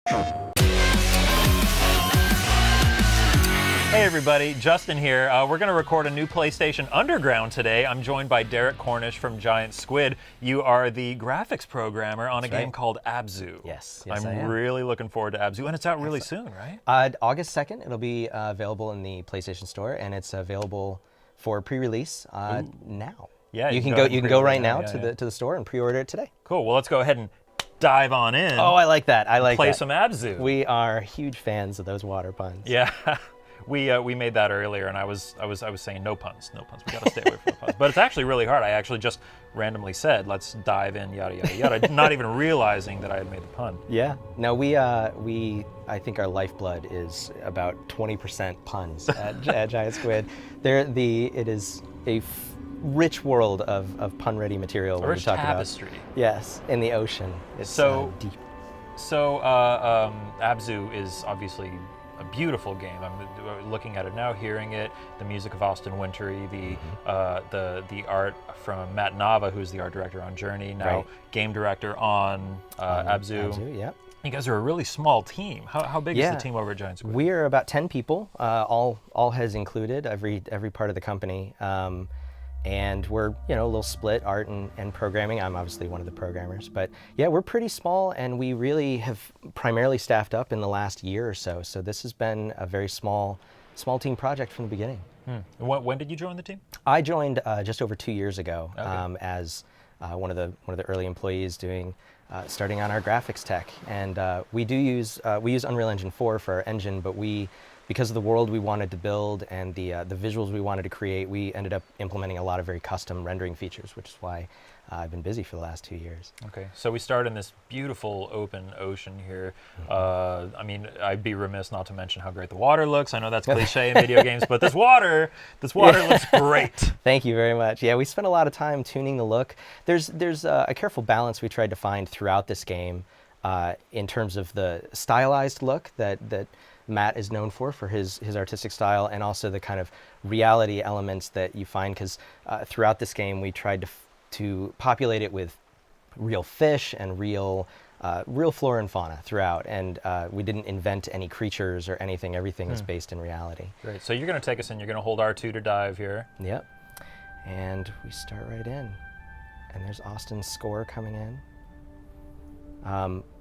Hey everybody, Justin here. We're going to record a new PlayStation Underground today. I'm joined by Derek Cornish from Giant Squid. You are the graphics programmer on a game called Abzu. Yes, I'm really looking forward to Abzu, and it's out really soon, right? August 2nd, it'll be available in the PlayStation Store, and it's available for pre-release now. Yeah, you can go right now to the store and pre-order it today. Cool. Well, let's go ahead and dive on in. Oh, I like that. I like play that. some Abzu. We are huge fans of those water puns. Yeah. We made that earlier, and I was saying no puns. We gotta stay away from the puns. But it's actually really hard. I actually just randomly said, let's dive in, yada yada yada, not even realizing that I had made the pun. Yeah. No, I think our lifeblood is about 20% puns at Giant Squid. It is a rich world of pun-ready material. A rich tapestry. Yes, in the ocean. It's so deep. So Abzu is obviously a beautiful game. I'm looking at it now, hearing it. The music of Austin Wintory, the art from Matt Nava, who's the art director on Journey, now game director on Abzu. Abzu, yeah. You guys are a really small team. How big is the team over at Giant Squid? We're about 10 people, all has included, every part of the company. And we're, a little split, art and programming. I'm obviously one of the programmers, but yeah, we're pretty small, and we really have primarily staffed up in the last year or so. So this has been a very small team project from the beginning. When did you join the team? I joined just over 2 years ago, okay. As one of the early employees starting on our graphics tech. And we use Unreal Engine 4 for our engine, but because of the world we wanted to build and the visuals we wanted to create, we ended up implementing a lot of very custom rendering features, which is why I've been busy for the last 2 years. Okay, so we start in this beautiful open ocean here. I mean, I'd be remiss not to mention how great the water looks. I know that's cliche in video games, but this water looks great. Thank you very much. Yeah, we spent a lot of time tuning the look. There's a careful balance we tried to find throughout this game in terms of the stylized look that Matt is known for his artistic style, and also the kind of reality elements that you find, because throughout this game we tried to populate it with real fish and real flora and fauna throughout, and we didn't invent any creatures or anything. Everything is based in reality. Great. So you're going to take us in. You're going to hold R2 to dive here. Yep. And we start right in, and there's Austin's score coming in.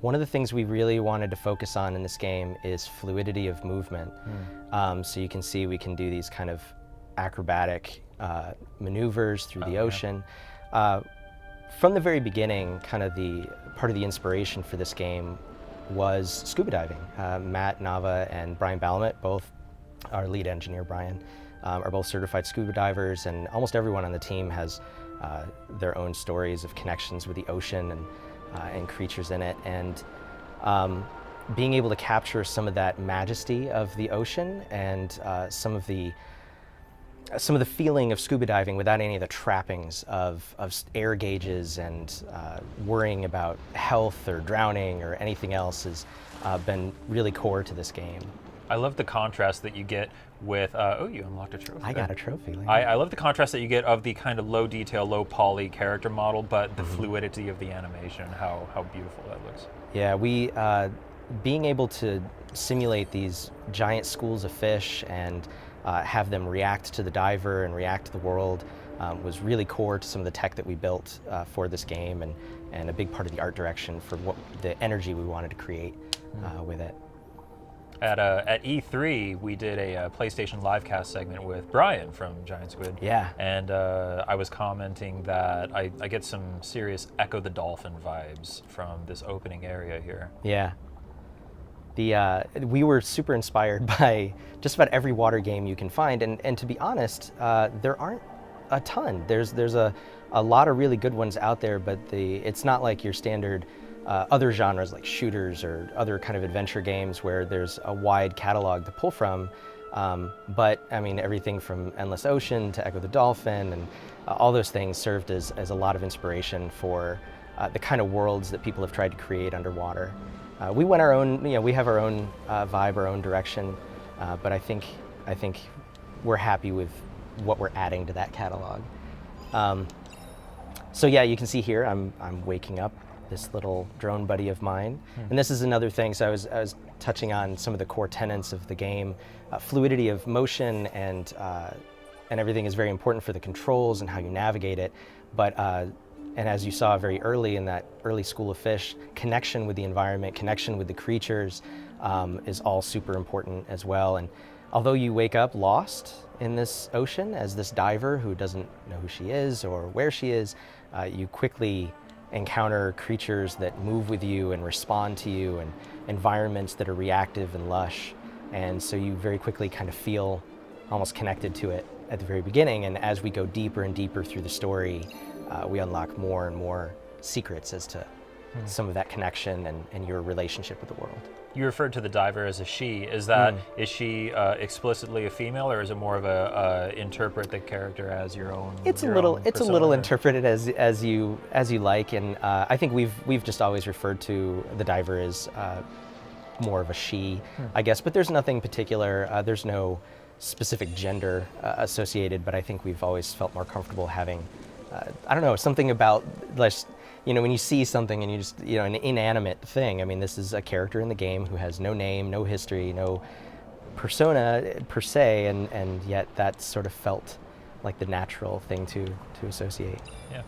One of the things we really wanted to focus on in this game is fluidity of movement. So you can see we can do these kind of acrobatic maneuvers through the ocean. From the very beginning, kind of part of the inspiration for this game was scuba diving. Matt Nava and Brian Balamet, both our lead engineer, Brian, are both certified scuba divers, and almost everyone on the team has their own stories of connections with the ocean and creatures in it, and being able to capture some of that majesty of the ocean and some of the feeling of scuba diving without any of the trappings of air gauges and worrying about health or drowning or anything else has been really core to this game. I love the contrast that you get with, you unlocked a trophy. I got a trophy. I love the contrast that you get of the kind of low detail, low poly character model, but the fluidity of the animation, how beautiful that looks. Yeah, being able to simulate these giant schools of fish and have them react to the diver and react to the world was really core to some of the tech that we built for this game, and a big part of the art direction for the energy we wanted to create with it. At E3, we did a PlayStation Livecast segment with Brian from Giant Squid. Yeah. And I was commenting that I get some serious Echo the Dolphin vibes from this opening area here. Yeah. We were super inspired by just about every water game you can find, and to be honest, there aren't a ton. There's a lot of really good ones out there, but it's not like your standard other genres like shooters or other kind of adventure games where there's a wide catalog to pull from. But I mean, everything from Endless Ocean to Echo the Dolphin and all those things served as a lot of inspiration for the kind of worlds that people have tried to create underwater. We went our own, we have our own vibe, our own direction, but I think we're happy with what we're adding to that catalog. So yeah, you can see here I'm waking up this little drone buddy of mine. And this is another thing, so I was touching on some of the core tenets of the game. Fluidity of motion and everything is very important for the controls and how you navigate it. But and as you saw very early in that early School of Fish, connection with the environment, connection with the creatures is all super important as well. And although you wake up lost in this ocean as this diver who doesn't know who she is or where she is, you quickly encounter creatures that move with you and respond to you, and environments that are reactive and lush. And so you very quickly kind of feel almost connected to it at the very beginning. And as we go deeper and deeper through the story, we unlock more and more secrets as to some of that connection and your relationship with the world. You referred to the diver as a she. Is that is she explicitly a female, or is it more of a interpret the character as your own? It's your a little own it's a persona? little interpreted as you like, and I think we've just always referred to the diver as more of a she, I guess. But there's nothing particular. There's no specific gender associated. But I think we've always felt more comfortable having I don't know, something about less. You know, when you see something and you just, you know, an inanimate thing. I mean, this is a character in the game who has no name, no history, no persona per se, and yet that sort of felt like the natural thing to associate. Yeah.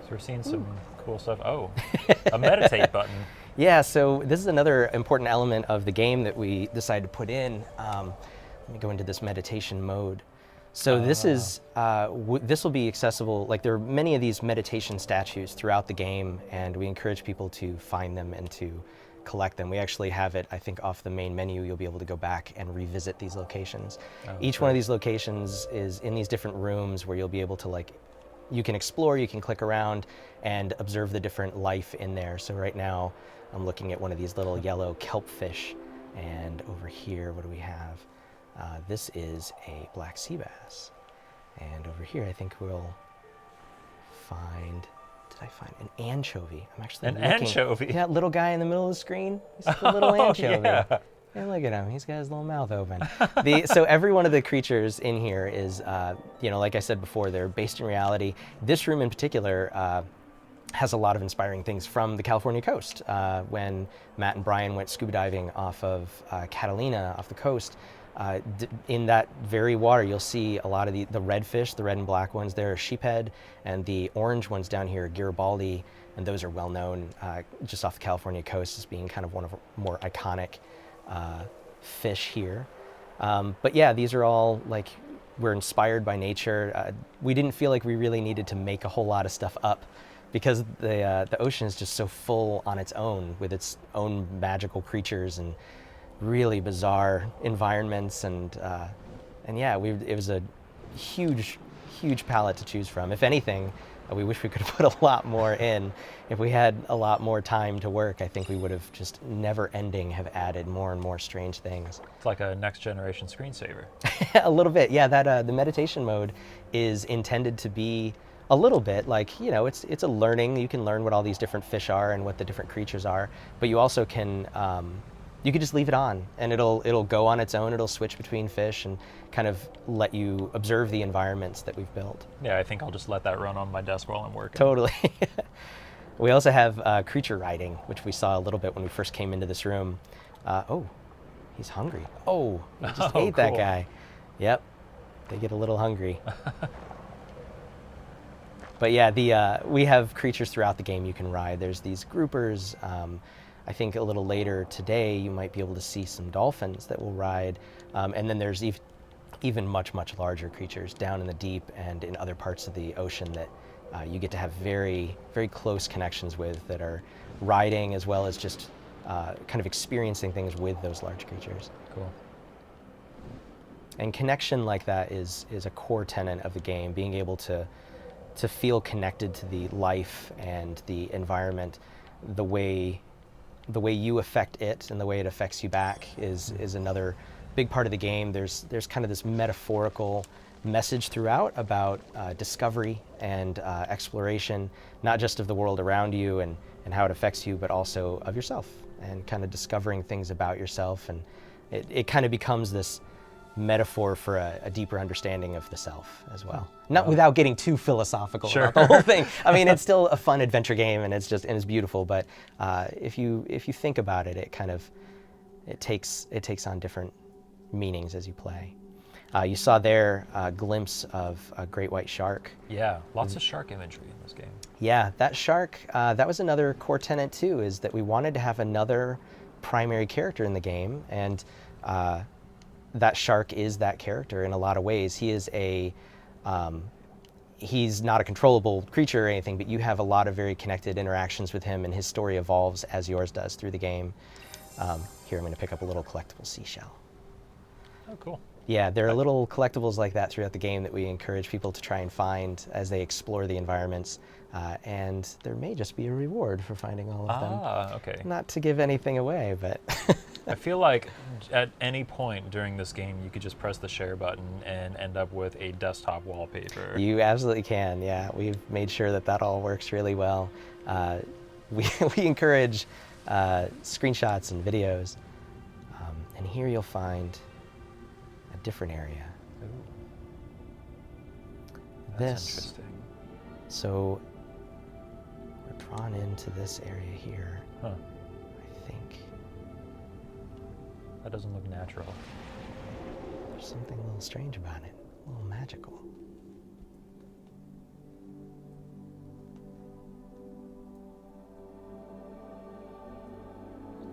So we're seeing some cool stuff. Oh, a meditate button. Yeah, so this is another important element of the game that we decided to put in. Let me go into this meditation mode. So this is this will be accessible. Like, there are many of these meditation statues throughout the game, and we encourage people to find them and to collect them. We actually have it, I think, off the main menu. You'll be able to go back and revisit these locations. Each one of these locations is in these different rooms where you'll be able to, like, you can explore, you can click around and observe the different life in there. So right now I'm looking at one of these little yellow kelp fish, and over here, what do we have? This is a black sea bass. And over here, I think we'll find, did I find an anchovy? I'm actually looking. Anchovy? Yeah, little guy in the middle of the screen. He's the little anchovy. Yeah. And look at him, he's got his little mouth open. So every one of the creatures in here is, you know, like I said before, they're based in reality. This room in particular has a lot of inspiring things from the California coast. When Matt and Brian went scuba diving off of Catalina, off the coast, in that very water, you'll see a lot of the redfish, the red and black ones there are sheephead, and the orange ones down here are Garibaldi, and those are well known just off the California coast as being kind of one of the more iconic fish here. But yeah, these are all, like, we're inspired by nature. We didn't feel like we really needed to make a whole lot of stuff up, because the ocean is just so full on its own, with its own magical creatures and really bizarre environments, and yeah, it was a huge palette to choose from. If anything, we wish we could have put a lot more in. If we had a lot more time to work, I think we would have just never ending have added more and more strange things. It's like a next generation screensaver. A little bit, yeah. That the meditation mode is intended to be a little bit like, you know, it's a learning. You can learn what all these different fish are and what the different creatures are, but you also can you could just leave it on, and it'll go on its own. It'll switch between fish and kind of let you observe the environments that we've built. Yeah, I think I'll just let that run on my desk while I'm working. Totally. We also have creature riding, which we saw a little bit when we first came into this room. Oh, he's hungry. Oh, he just ate that guy. Yep, they get a little hungry. But yeah, we have creatures throughout the game you can ride. There's these groupers. I think a little later today you might be able to see some dolphins that will ride. And then there's even much larger creatures down in the deep and in other parts of the ocean that you get to have very close connections with, that are riding as well as just kind of experiencing things with those large creatures. Cool. And connection like that is a core tenet of the game, being able to feel connected to the life and the environment. The way you affect it and the way it affects you back is another big part of the game. There's kind of this metaphorical message throughout about discovery and exploration, not just of the world around you and how it affects you, but also of yourself, and kind of discovering things about yourself. And it kind of becomes this metaphor for a deeper understanding of the self as well. Not without getting too philosophical Sure. about the whole thing. I mean, it's still a fun adventure game, and it's beautiful. But if you think about it, it takes on different meanings as you play. You saw there a glimpse of a great white shark. Yeah, lots of shark imagery in this game. Yeah, that shark, that was another core tenet too, is that we wanted to have another primary character in the game, and that shark is that character in a lot of ways. He is he's not a controllable creature or anything, but you have a lot of very connected interactions with him, and his story evolves as yours does through the game. Here, I'm going to pick up a little collectible seashell. Oh, cool. Yeah, there are little collectibles like that throughout the game that we encourage people to try and find as they explore the environments. And there may just be a reward for finding all of them. Ah, okay. Not to give anything away, but... I feel like at any point during this game, you could just press the share button and end up with a desktop wallpaper. You absolutely can, yeah. We've made sure that all works really well. We encourage screenshots and videos. And here you'll find a different area. Ooh. That's interesting. So we're drawn into this area here. Huh. I think That doesn't look natural. there's something a little strange about it, a little magical.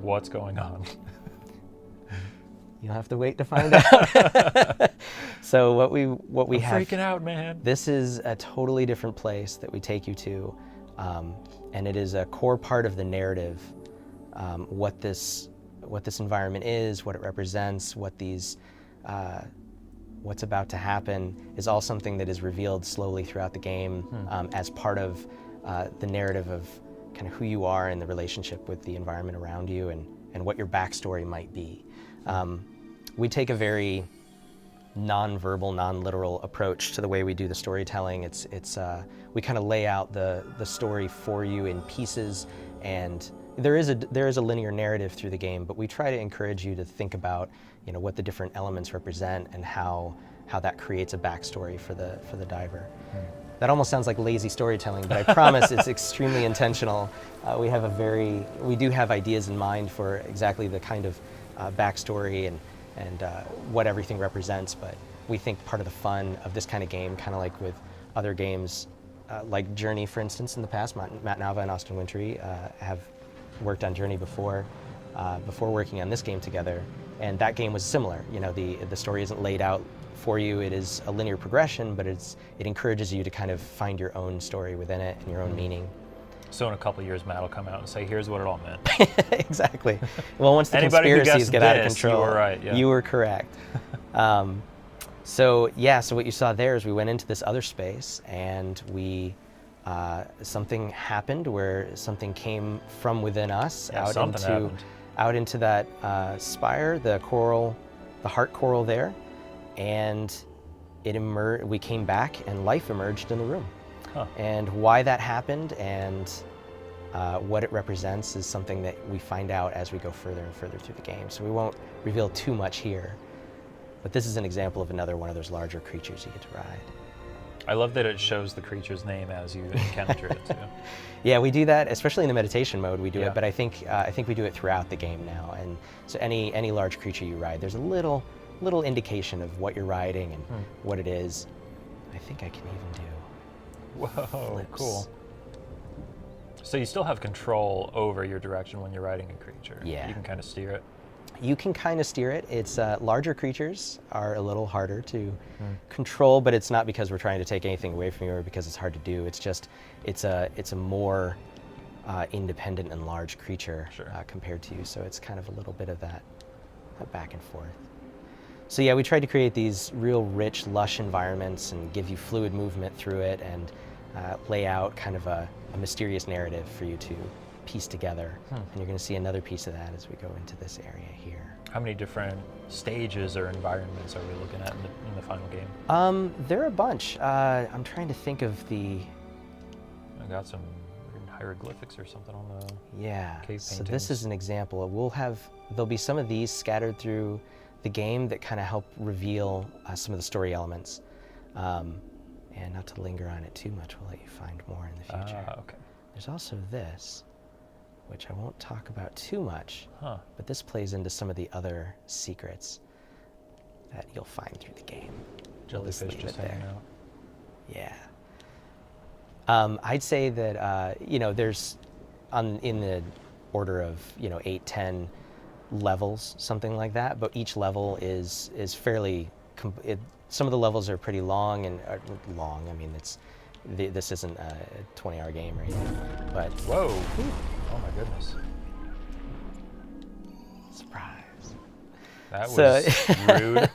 What's going on? You'll have to wait to find out. So what we I'm have, freaking out, man. this is a totally different place that we take you to, and it is a core part of the narrative. What this environment is, what it represents, what's about to happen is all something that is revealed slowly throughout the game as part of the narrative of kind of who you are and the relationship with the environment around you, and what your backstory might be. We take a very non-verbal, non-literal approach to the way we do the storytelling. We kind of lay out the story for you in pieces, and there is a linear narrative through the game, but we try to encourage you to think about, what the different elements represent and how that creates a backstory for the diver. That almost sounds like lazy storytelling, but I promise it's extremely intentional. We do have ideas in mind for exactly the kind of backstory and what everything represents, but we think part of the fun of this kind of game, kind of like with other games, like Journey, for instance, in the past, Matt Nava and Austin Wintory have worked on Journey before working on this game together, and that game was similar. The story isn't laid out for you. It is a linear progression, but it encourages you to kind of find your own story within it and your own meaning. So in a couple of years, Matt will come out and say, "Here's what it all meant." Exactly. Well, once the Anybody who conspiracies guessed get out of this, control, you were right, yeah. You were correct. So what you saw there is we went into this other space, and something happened where something came from within us out into that spire, the heart coral there, and we came back and life emerged in the room. Huh. And why that happened and what it represents is something that we find out as we go further and further through the game. So we won't reveal too much here, but this is an example of another one of those larger creatures you get to ride. I love that it shows the creature's name as you encounter it too. Yeah, we do that, especially in the meditation mode. We do Yeah. it, but I think we do it throughout the game now. And so any large creature you ride, there's a little indication of what you're riding and what it is. I think I can even do. Whoa, flips. cool. So you still have control over your direction when you're riding a creature. Yeah. You can kind of steer it. You can kind of steer it. It's larger creatures are a little harder to control, but it's not because we're trying to take anything away from you or because it's hard to do. It's just it's a more independent and large creature compared to you. So it's kind of a little bit of that back and forth. So yeah, we tried to create these real rich, lush environments and give you fluid movement through it, and lay out kind of a mysterious narrative for you to piece together. And you're going to see another piece of that as we go into this area here. How many different stages or environments are we looking at in the final game? There are a bunch. I'm trying to think of I got some weird hieroglyphics or something on the cave So paintings. this is an example. There'll be some of these scattered through the game that kind of help reveal some of the story elements. And not to linger on it too much, we'll let you find more in the future. Okay. There's also this, which I won't talk about too much, but this plays into some of the other secrets that you'll find through the game. Jellyfish just hanging out. Yeah. I'd say that, there's in the order of, 8, 10 levels, something like that, but each level is fairly, some of the levels are pretty long and long. I mean, this isn't a 20-hour game or anything, but whoa! Oh my goodness! Surprise! That was rude.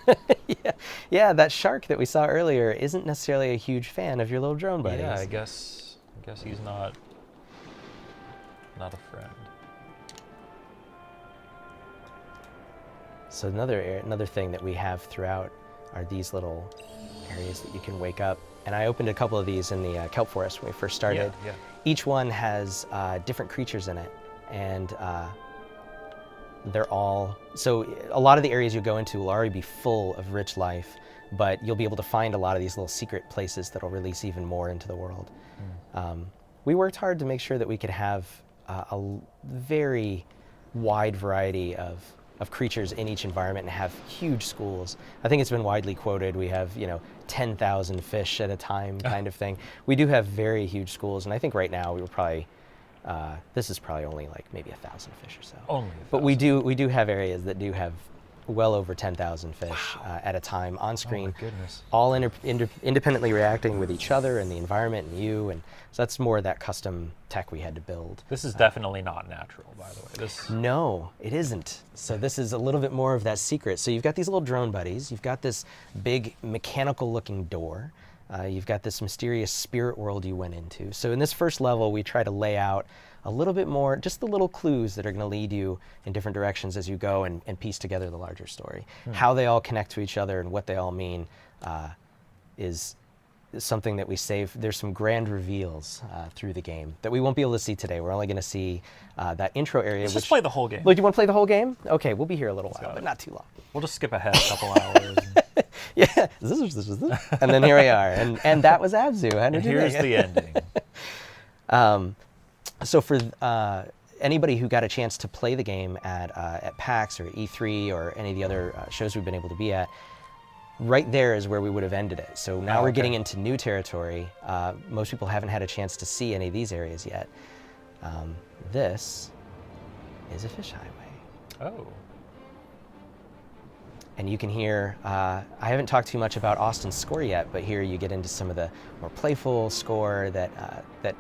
Yeah. That shark that we saw earlier isn't necessarily a huge fan of your little drone buddies. Yeah, I guess he's not a friend. So another thing that we have throughout are these little areas that you can wake up. And I opened a couple of these in the kelp forest when we first started. Yeah. Each one has different creatures in it, and they're all, so a lot of the areas you go into will already be full of rich life, but you'll be able to find a lot of these little secret places that'll release even more into the world. We worked hard to make sure that we could have a very wide variety of creatures in each environment and have huge schools. I think it's been widely quoted. We have, 10,000 fish at a time kind of thing. We do have very huge schools, and I think right now we were probably, this is probably only like maybe 1,000 fish or so. Only 1,000. But we do have areas that do have well over 10,000 fish at a time on screen. Oh my goodness. All independently reacting with each other and the environment and you, and so that's more of that custom tech we had to build. This is definitely not natural, by the way. No, it isn't. So this is a little bit more of that secret. So you've got these little drone buddies. You've got this big mechanical-looking door. You've got this mysterious spirit world you went into. So in this first level, we try to lay out a little bit more, just the little clues that are going to lead you in different directions as you go and piece together the larger story. How they all connect to each other and what they all mean is something that we save. There's some grand reveals through the game that we won't be able to see today. We're only going to see that intro area. Let's just play the whole game. Well, do you want to play the whole game? Okay, we'll be here a little while, but not too long. We'll just skip ahead a couple hours. Yeah, and then here we are, and that was Abzu. And here's the ending. So for anybody who got a chance to play the game at PAX or E3 or any of the other shows we've been able to be at, right there is where we would have ended it. So now we're getting into new territory. Most people haven't had a chance to see any of these areas yet. This is a fish highway. Oh. And you can hear, I haven't talked too much about Austin's score yet, but here you get into some of the more playful score that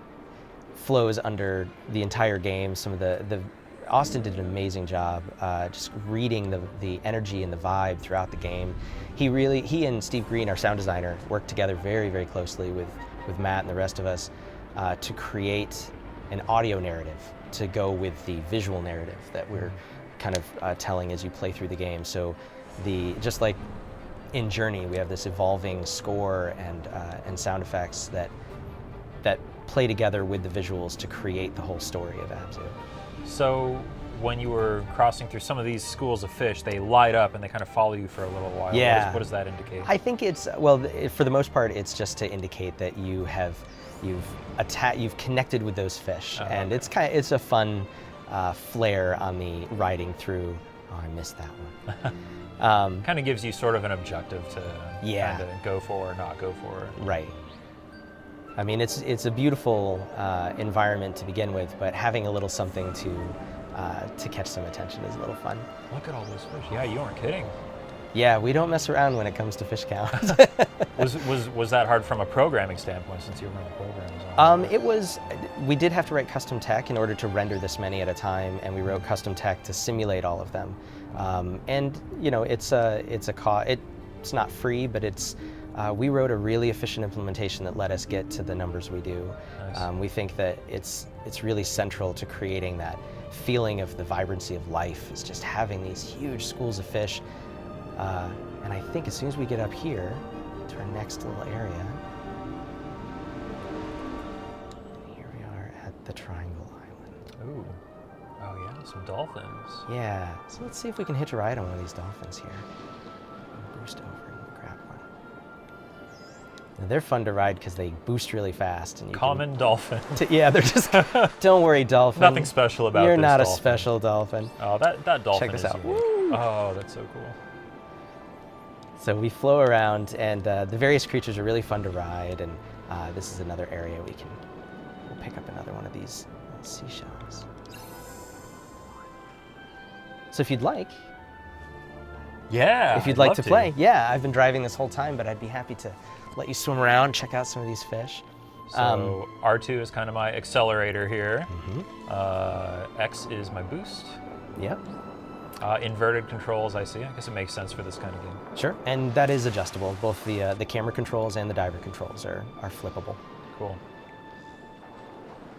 flows under the entire game. Some of the Austin did an amazing job just reading the energy and the vibe throughout the game. He and Steve Green, our sound designer, worked together very, very closely with Matt and the rest of us to create an audio narrative to go with the visual narrative that we're kind of telling as you play through the game. So just like in Journey, we have this evolving score and sound effects that play together with the visuals to create the whole story of Abzu. So when you were crossing through some of these schools of fish, they light up and they kind of follow you for a little while. Yeah. What does that indicate? I think it's, for the most part, it's just to indicate that you've connected with those fish, and it's a fun flair on the riding through. Oh, I missed that one. Kind of gives you sort of an objective to kind of go for or not go for. Right. I mean, it's a beautiful environment to begin with, but having a little something to catch some attention is a little fun. Look at all those fish. Yeah, you weren't kidding. Yeah, we don't mess around when it comes to fish count. Was that hard from a programming standpoint, since you were running programs? It was. We did have to write custom tech in order to render this many at a time, and we wrote custom tech to simulate all of them. And it's not free, but we wrote a really efficient implementation that let us get to the numbers we do. Nice. We think that it's really central to creating that feeling of the vibrancy of life, is just having these huge schools of fish. And I think as soon as we get up here to our next little area, here we are at the Triangle Island. Ooh. Oh yeah, some dolphins. Yeah, so let's see if we can hitch a ride on one of these dolphins here. Boost over and grab one. Now, they're fun to ride because they boost really fast. And you Common dolphin. yeah, they're just, don't worry, dolphin. Nothing special about You're this not dolphin. a special dolphin. Oh, that dolphin Check this is out. unique. Woo! Oh, that's so cool. So we flow around, and the various creatures are really fun to ride, and this is another area we'll pick up another one of these seashells. So if you'd like, Yeah. if you'd I'd like love to play, yeah, I've been driving this whole time, but I'd be happy to let you swim around, check out some of these fish. So R2 is kind of my accelerator here. Mm-hmm. X is my boost. Yep. Inverted controls, I see. I guess it makes sense for this kind of game. Sure, and that is adjustable. Both the camera controls and the diver controls are flippable. Cool.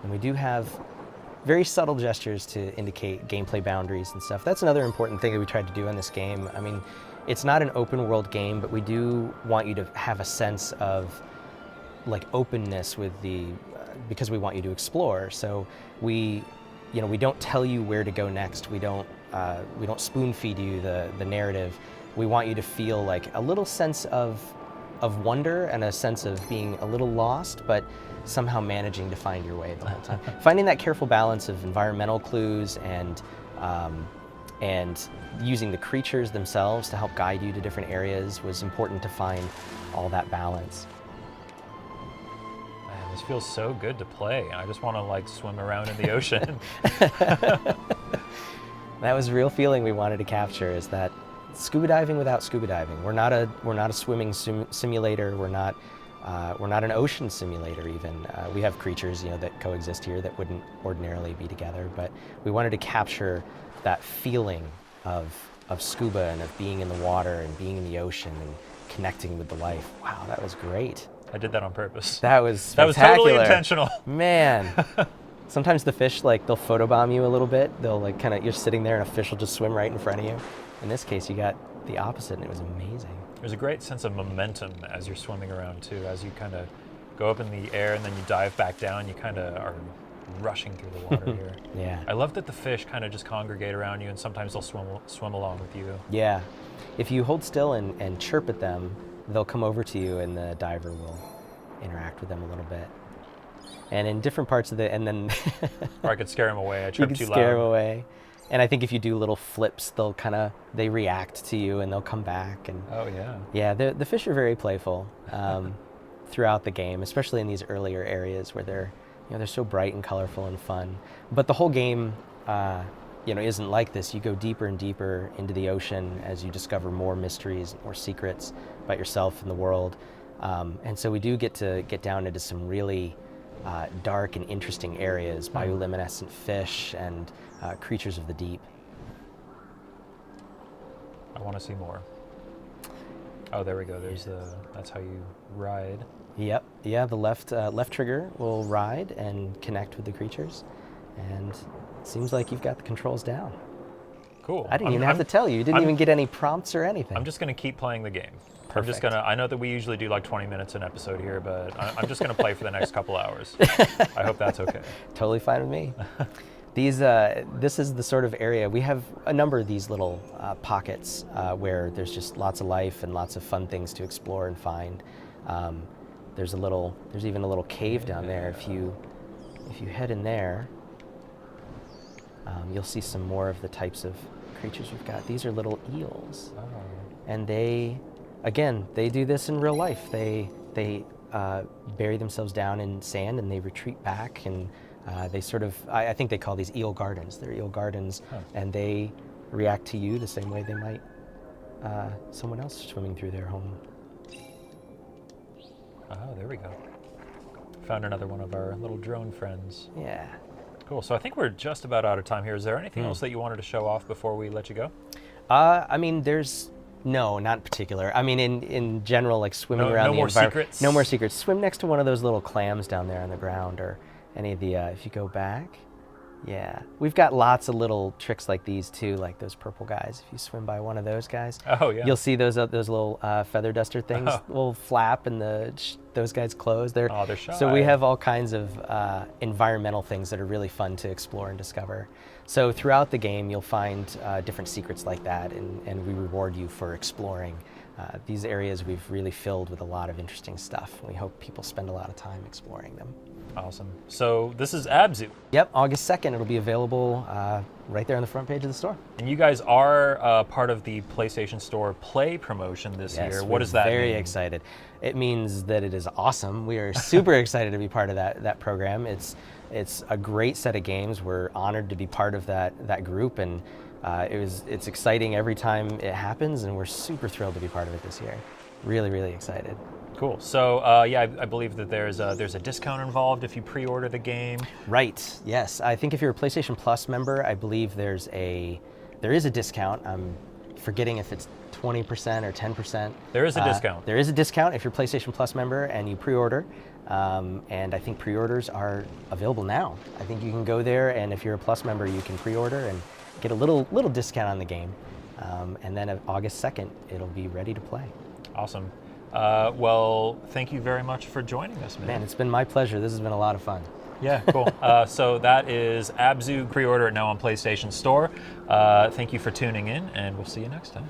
And we do have very subtle gestures to indicate gameplay boundaries and stuff. That's another important thing that we tried to do in this game. I mean, it's not an open world game, but we do want you to have a sense of like openness with because we want you to explore. So we don't tell you where to go next. We don't spoon feed you the narrative. We want you to feel like a little sense of wonder and a sense of being a little lost, but somehow managing to find your way the whole time. Finding that careful balance of environmental clues and using the creatures themselves to help guide you to different areas was important to find all that balance. Man, this feels so good to play. I just want to like swim around in the ocean. That was a real feeling we wanted to capture, is that scuba diving without scuba diving. We're not a swimming simulator. We're not an ocean simulator even. We have creatures, that coexist here that wouldn't ordinarily be together, but we wanted to capture that feeling of scuba and of being in the water and being in the ocean and connecting with the life. Wow, that was great. I did that on purpose. That was That was spectacular. totally intentional. Man. Sometimes the fish, they'll photobomb you a little bit. They'll you're sitting there and a fish will just swim right in front of you. In this case, you got the opposite, and it was amazing. There's a great sense of momentum as you're swimming around too. As you kind of go up in the air and then you dive back down, you kind of are rushing through the water here. Yeah. I love that the fish kind of just congregate around you, and sometimes they'll swim along with you. Yeah. If you hold still and chirp at them, they'll come over to you, and the diver will interact with them a little bit. And in different parts of and then Or I could scare them away. I you chirp can too loud. scare them away. And I think if you do little flips, they react to you and they'll come back. And Oh yeah. yeah, the fish are very playful throughout the game, especially in these earlier areas where they're so bright and colorful and fun. But the whole game, isn't like this. You go deeper and deeper into the ocean as you discover more mysteries, more secrets about yourself and the world. And so we do get to get down into some really dark and interesting areas, bioluminescent fish and creatures of the deep. I want to see more. Oh, there we go. That's how you ride. Yep. Yeah, the left trigger will ride and connect with the creatures, and it seems like you've got the controls down. Cool. I didn't even have to tell you. You didn't even get any prompts or anything. I'm just going to keep playing the game. Perfect. I know that we usually do like 20 minutes an episode here, but I'm just going to play for the next couple hours. I hope that's okay. Totally fine with me. This is the sort of area, we have a number of these little pockets where there's just lots of life and lots of fun things to explore and find. There's even a little cave down there. If you head in there, you'll see some more of the types of creatures we've got. These are little eels. Oh. And they do this in real life. They bury themselves down in sand and they retreat back, and they sort of, I think they call these eel gardens. They're eel gardens, and they react to you the same way they might someone else swimming through their home. Oh, there we go. Found another one of our little drone friends. Yeah. Cool. So I think we're just about out of time here. Is there anything else that you wanted to show off before we let you go? I mean, no, not in particular. I mean, in general, like swimming around the environment. No more secrets? No more secrets. Swim next to one of those little clams down there on the ground, or any of the, if you go back, Yeah, we've got lots of little tricks like these too, like those purple guys. If you swim by one of those guys, Oh, yeah. you'll see those little feather duster things Oh. will flap, and those guys close. They're shy. So we have all kinds of environmental things that are really fun to explore and discover. So throughout the game, you'll find different secrets like that, and we reward you for exploring. These areas we've really filled with a lot of interesting stuff. We hope people spend a lot of time exploring them. Awesome. So this is Abzu. Yep, August 2nd, it'll be available right there on the front page of the store. And you guys are part of the PlayStation Store Play promotion this year. What does that mean? Very excited. It means that it is awesome. We are super excited to be part of that program. It's a great set of games. We're honored to be part of that group, and it's exciting every time it happens, and we're super thrilled to be part of it this year. Really, really excited. Cool. So yeah, I believe that there's a discount involved if you pre-order the game. Right. Yes. I think if you're a PlayStation Plus member, I believe there is a discount. I'm forgetting if it's 20% or 10%. There is a discount. There is a discount if you're a PlayStation Plus member and you pre-order. And I think pre-orders are available now. I think you can go there, and if you're a Plus member, you can pre-order and get a little discount on the game. And then August 2nd, it'll be ready to play. Awesome. Well, thank you very much for joining us, man. Man, it's been my pleasure. This has been a lot of fun. Yeah, cool. So that is Abzu. Pre-order it now on PlayStation Store. Thank you for tuning in, and we'll see you next time.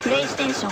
PlayStation